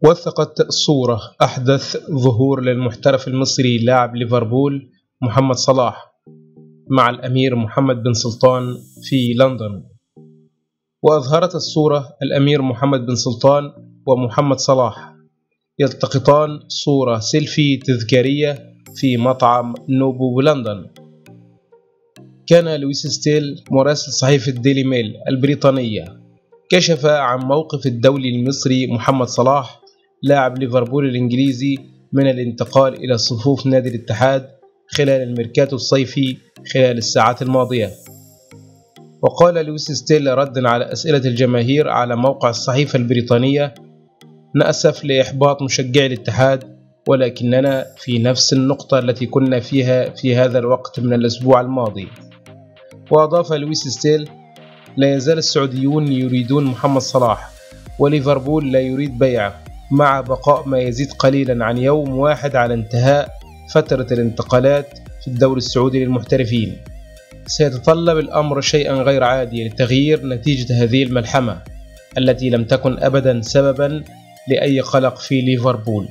وثقت صورة أحدث ظهور للمحترف المصري لاعب ليفربول محمد صلاح مع الأمير محمد بن سلطان في لندن. وأظهرت الصورة الأمير محمد بن سلطان ومحمد صلاح يلتقطان صورة سيلفي تذكارية في مطعم نوبو بلندن. كان لويس ستيل مراسل صحيفة ديلي ميل البريطانية كشف عن موقف الدولي المصري محمد صلاح لاعب ليفربول الإنجليزي من الانتقال إلى صفوف نادي الاتحاد خلال الميركاتو الصيفي خلال الساعات الماضية. وقال لويس ستيل ردا على أسئلة الجماهير على موقع الصحيفة البريطانية: نأسف لإحباط مشجعي الاتحاد، ولكننا في نفس النقطة التي كنا فيها في هذا الوقت من الأسبوع الماضي. وأضاف لويس ستيل: لا يزال السعوديون يريدون محمد صلاح، وليفربول لا يريد بيعه، مع بقاء ما يزيد قليلا عن يوم واحد على انتهاء فترة الانتقالات في الدوري السعودي للمحترفين. سيتطلب الأمر شيئا غير عادي لتغيير نتيجة هذه الملحمة التي لم تكن أبدا سببا لأي قلق في ليفربول.